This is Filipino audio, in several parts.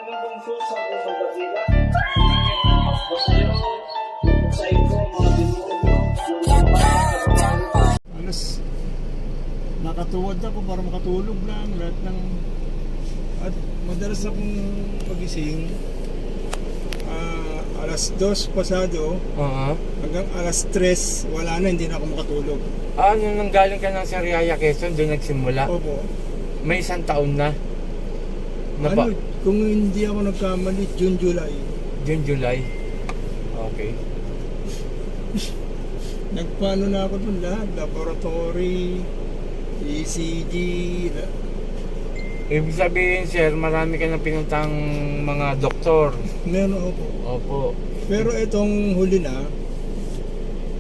ng bungso sa pusong batila. Mas basayo, sa ito, mga demonyo, yung laban, Alas, nakatuwad ako para makatulog lang. Lahat ng... At madalas akong pagising. Alas 2 pasado, hanggang alas 3, wala na, hindi na ako makatulog. Nung nanggaling ka ng Sariaya, Quezon, doon nagsimula? Opo. May isang taon na? Ano, kung hindi ako nagkamali, June, July. June, July. Okay. Nagpaano na ako dun lahat, laboratory, ECG, Ibig sabihin, sir, marami ka na pinuntang mga doktor. meron ako. Opo. Pero itong huli na,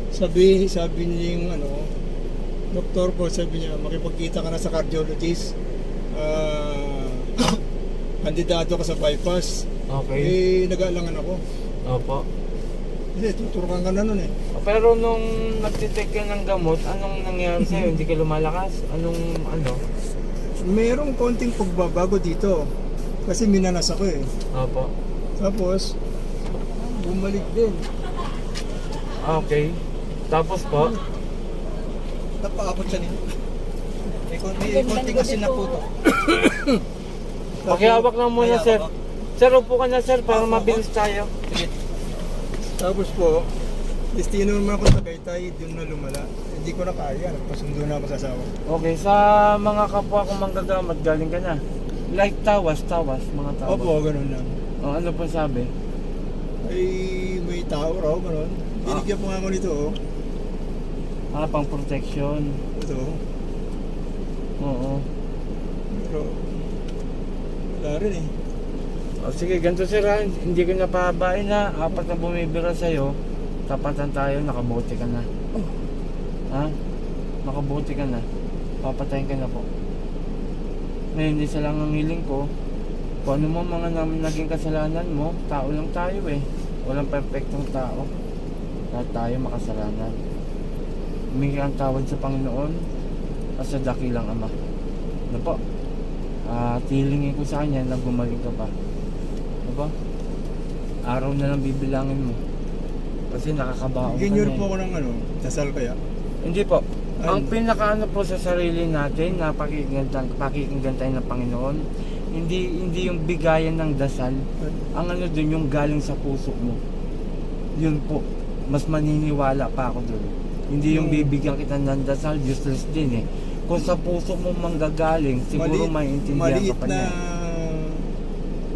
sabi niya yung doktor ko, sabi niya, makipagkita ka na sa cardiologist, kandidato ka sa bypass. Okay. Nag-aalangan ako. Opo. Kasi tuturukan ka na nun eh. Pero nung nagtitake ka ng gamot, anong nangyari sa'yo? Hindi ka lumalakas? Anong Merong konting pagbabago dito. Kasi minanas ako eh. Opo. Tapos, bumalik din. Okay. Tapos po? Napaabot siya nito. May konting kasi naputo. Pakihawak lang muna, sir. Sir, upo ka na, sir, para mabilis tayo. Tapos po, destino naman ako sa Tagaytay, doon na lumala. Hindi ko na kaya, nagpasundo na ako sa asawa. Okay, sa mga kapwa kong manggagamot, galing ka na. Like tawas, mga tawas. Opo, ganun lang. Ano po sabi? Ay, may tao raw, ganun. Binigyan po nga ako nito, oh. Pang protection. Ito. Oo. Pero, wala rin eh. Sige, ganito sir ha. Hindi ko napahabain na. 4 na bumibira sa'yo. Tapatan tayo, nakabuti ka na. Ha? Nakabuti ka na. Papatayin ka na po. Ngayon, isa lang ang hiling ko. Kung ano mo mga namin naging kasalanan mo, tao lang tayo eh. Walang perfectong tao. Lahat tayo makasalanan. Humingi ang tawad sa Panginoon at sa dakilang Ama. Ano po? Tilingin ko sa kanya na gumaling ka pa. Ano po? Araw na lang bibilangin mo. Kasi nakakabaon ka Ganyan na po ako ng dasal kaya. Hindi po. Ay. Ang pinakaano po sa sarili natin na pakikinggan tayo ng Panginoon, hindi yung bigayan ng dasal. Ang dun yung galing sa puso mo. Yun po. Mas maniniwala pa ako dun. Hindi yung bibigyan kita ng dasal, useless din eh. Kung sa puso mo manggagaling, siguro maintindihan ka pa niya.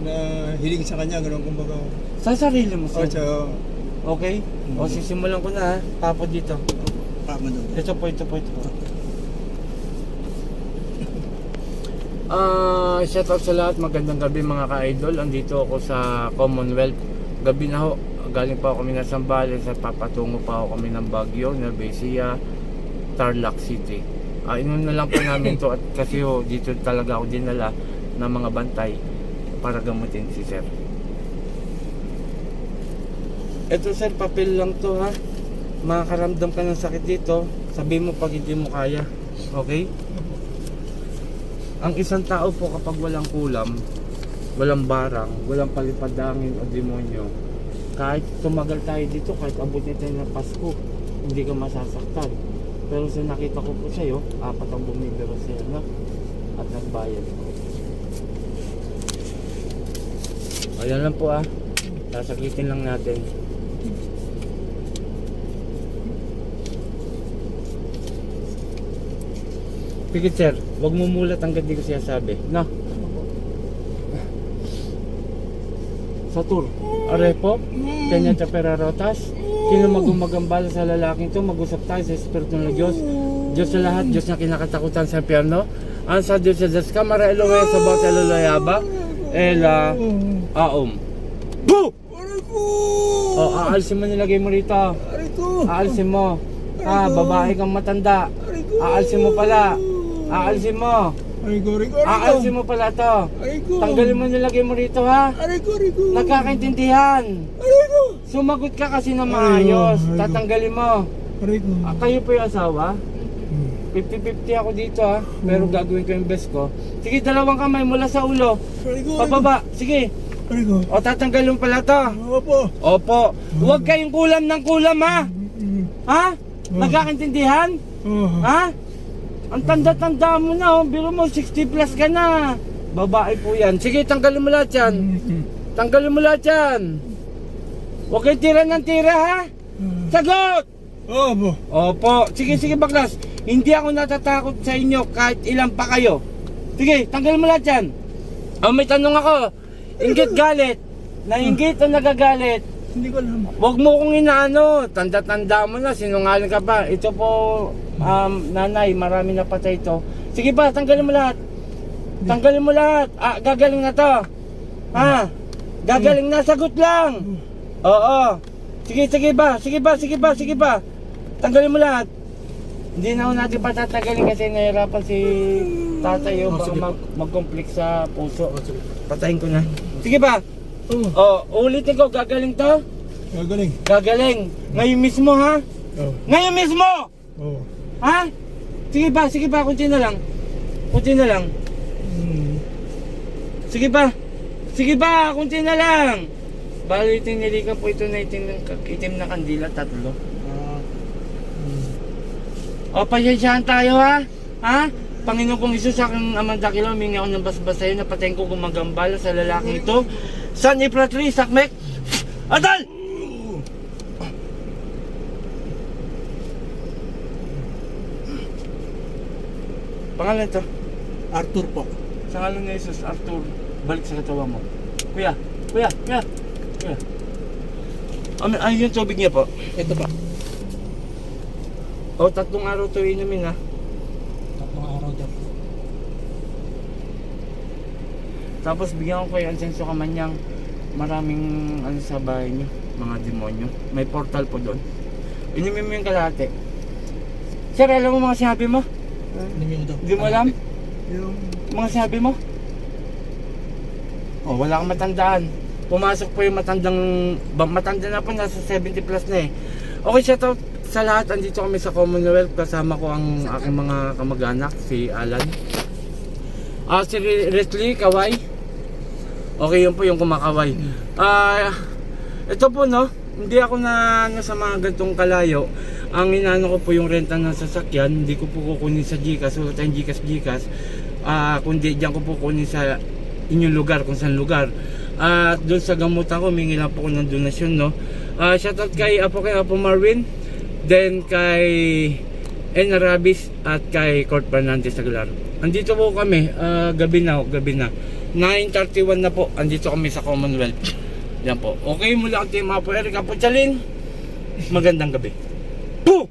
Na hiling sa kanya, ganun kumbaga. Sa sarili mo, sir. Okay? O sisimulan ko na ha. Papo dito. Tama doon. Ito po. Shout out sa lahat. Magandang gabi mga ka-idol. Andito ako sa Commonwealth. Gabi na ho. Galing pa ako kami na Sambales at papatungo pa ako kami ng Baguio, Nueva Ecija, Tarlac City. Inon na lang po namin to at kasi dito talaga ako dinala ng mga bantay para gamutin si sir. Ito sir, papel lang to ha. Makakaramdam ka ng sakit dito, sabihin mo pag hindi mo kaya. Okay? Ang isang tao po kapag walang kulam, walang barang, walang palipadangin o demonyo, kahit tumagal tayo dito, kahit abutin tayo ng Pasko, hindi ka masasaktan. Pero sa nakita ko po sa'yo, 4 ang bumibiro sa'yo na at nagbayad. Ayan lang po sasaglitin lang natin. Pigit sir, wag mo mulat hanggang di ko siya sabi. No? Sa tour. Arepo, kanya Chaperarotas. Sino magumagambala sa lalaking to? Mag-usap tayo sa Espiritu ng Diyos. Diyos sa lahat, Diyos na kinakatakutan sa impyerno. Ang sa Diyos sa Diyos, Kamara Elohe sa bawat Elolayaba. Ela Aum. Boo! Aalisin mo nilagay mo rito. Aalisin mo. Babae kang matanda. Aalisin mo pala. Aalisin mo. Aalisin mo pala to. Tanggalin mo nilagay mo rito ha. Nagkakaintindihan. Sumagot ka kasi na maayos. Tatanggalin mo. Kayo po yung asawa? 50-50 ako dito ha. Pero gagawin ko yung best ko. Sige, 2 kamay mula sa ulo. Pababa. Sige. Ano ko? O tatanggalin mo pala to. Opo. Opo. Huwag kayong kulam ng kulam ha. Mm. Ha? Nagkakaintindihan? Oh. Ha? Ang tanda-tanda mo na oh. Biro mo 60 plus ka na. Babae po yan. Sige, tanggalin mo lahat yan. Mm. Tanggalin mo lahat yan. Huwag kayong tira ng tira ha. Sagot! Opo. Opo. Sige, sige baklas. Hindi ako natatakot sa inyo kahit ilan pa kayo. Sige, tanggalin mo lahat yan. Oh, may tanong ako. Inggit galit. Nainggit o nagagalit? Hindi ko alam. Huwag mo kong inaano. Tanda-tanda mo na. Sinungaling ka pa. Ito po, nanay, marami na patay ito. Sige ba, tanggalin mo lahat. Tanggalin mo lahat. Ah, gagaling na to. Ha? Gagaling na, sagot lang. Oo. Sige, sige ba, sige ba, sige ba, sige ba. Tanggalin mo lahat. Hindi na ako natin patatagalin kasi nahirapan si tatay o baka mag-complex sa puso. Patayin ko na. Sige ba? Ulitin ko, gagaling to? Gagaling. Gagaling. Ngayon mismo ha? Oh. Ngayon mismo! Oh. Ha? Sige ba, kunti na lang. Kunti na lang. Mm. Sige ba, kunti na lang. Bali, tinilikan po ito na itim na kandila, 3. O, pasensyahan tayo ha? Ha? Panginoon kong Isus, sa aking amang dakilo, humingi ako ng basbas sa'yo, napatayin ko gumagambala sa lalaking ito. San Ipratri, Sakmek, Adal! Pangalan ito? Arthur po. Sa ngalan ni Jesus, Arthur, balik sa katawan mo. Kuya. Ay, yung tubig niya po. Ito pa. O, 3 araw ito inumin ha. 3 araw daw. Tapos bigyan ko kayo ang senso kamanyang maraming ano sa bahay niyo, mga demonyo. May portal po doon. Inumin mo yung kalahati. Sir, alam mo mga sinabi mo? Hindi mo alam? Yung Mga sinabi mo? Oh, wala kang matandaan. Pumasok po yung matanda na po, nasa 70 plus na eh. Okay, shout out sa lahat. Andito kami sa Commonwealth. Kasama ko ang aking mga kamag-anak, si Alan. Si Risley, Kaway. Okay, yun po yung kumakaway. Ito po no, hindi ako na sa mga gantong kalayo. Ang inaano ko po yung renta ng sasakyan, hindi ko po kukunin sa GCash, wala tayong GCash. Kundi diyan ko po kunin sa inyong lugar, kung saan lugar. At doon sa gamutan ko, humingi lang po ko ng donasyon, no. Shoutout kay Apo Marwin, then kay Enarabis at kay Court Fernandez Aguilar. Andito po kami, gabi na. 9:31 na po, andito kami sa Commonwealth. Yan po. Okay, mula ang team Apo Eric Apo Chalin. Magandang gabi. Poo!